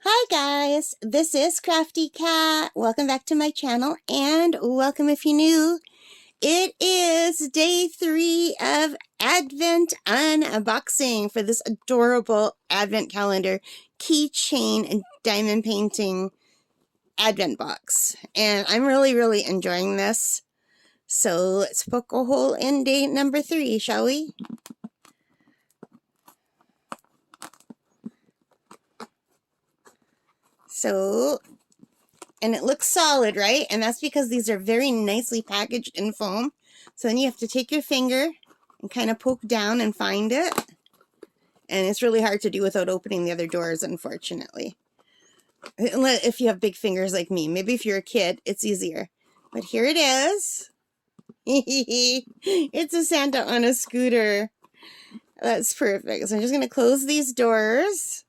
Hi guys, this is Crafty Cat. Welcome back to my channel and welcome if you're new. It is day 3 of Advent unboxing for this adorable Advent calendar keychain and diamond painting Advent box. And I'm really enjoying this. So let's poke a hole in day number 3, shall we? And it looks solid, right? And that's because these are very nicely packaged in foam. So then you have to take your finger and kind of poke down and find it. And it's really hard to do without opening the other doors, unfortunately. If you have big fingers like me. Maybe if you're a kid, it's easier. But here it is. It's a Santa on a scooter. That's perfect. So I'm just going to close these doors.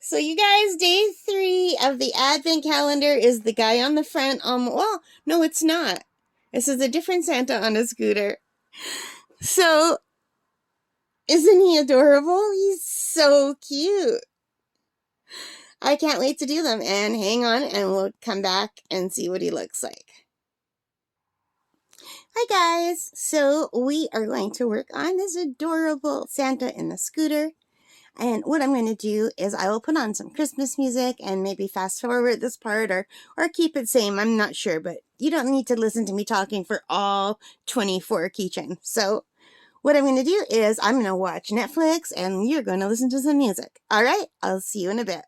So you guys, day 3 of the Advent calendar is the guy on the front. Well, no, it's not. This is a different Santa on a scooter. So, isn't he adorable? He's so cute. I can't wait to do them. And hang on, and we'll come back and see what he looks like. Hi guys. So we are going to work on this adorable Santa in the scooter. And what I'm going to do is I will put on some Christmas music and maybe fast forward this part or keep it same. I'm not sure, but you don't need to listen to me talking for all 24 keychains. So what I'm going to do is I'm going to watch Netflix and you're going to listen to some music. All right, I'll see you in a bit.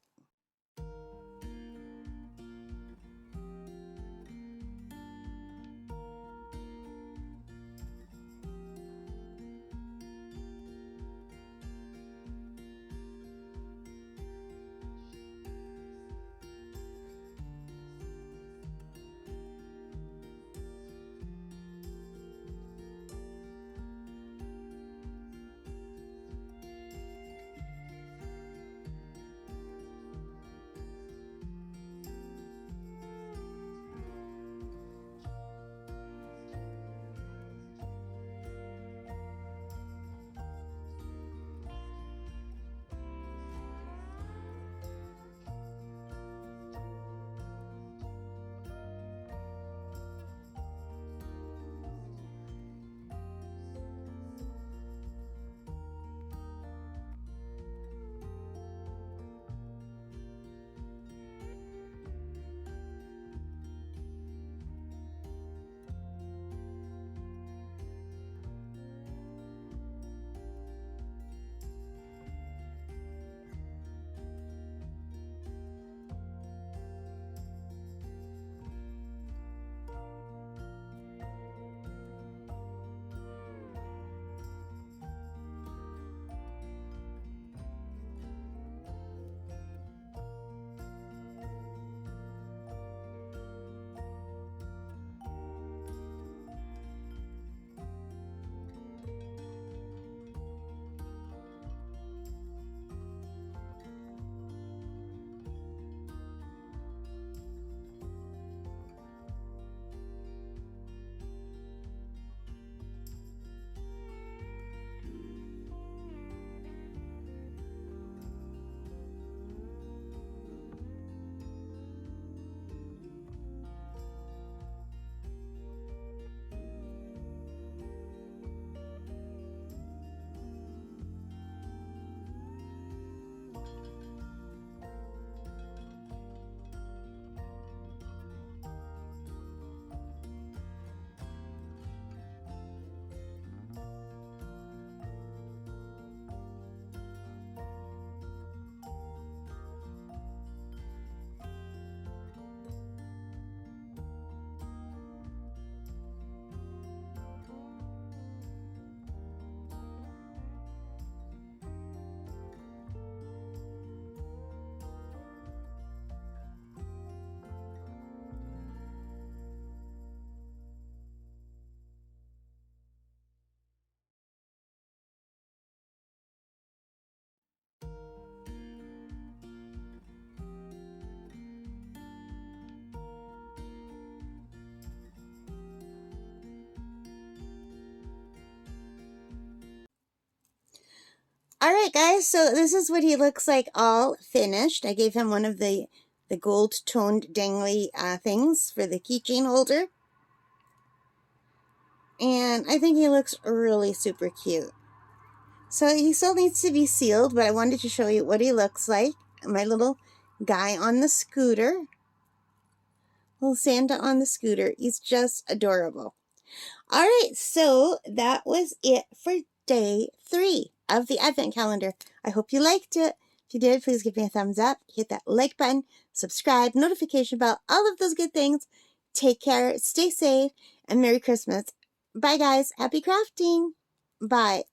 All right, guys, so this is what he looks like all finished. I gave him one of the gold-toned dangly things for the keychain holder. And I think he looks really super cute. So he still needs to be sealed, but I wanted to show you what he looks like. My little guy on the scooter. Little Santa on the scooter. He's just adorable. All right, so that was it for day 3 of the Advent calendar. I hope you liked it. If you did, please give me a thumbs up. Hit that like button, subscribe, notification bell, all of those good things. Take care, stay safe, and Merry Christmas. Bye, guys. Happy crafting. Bye.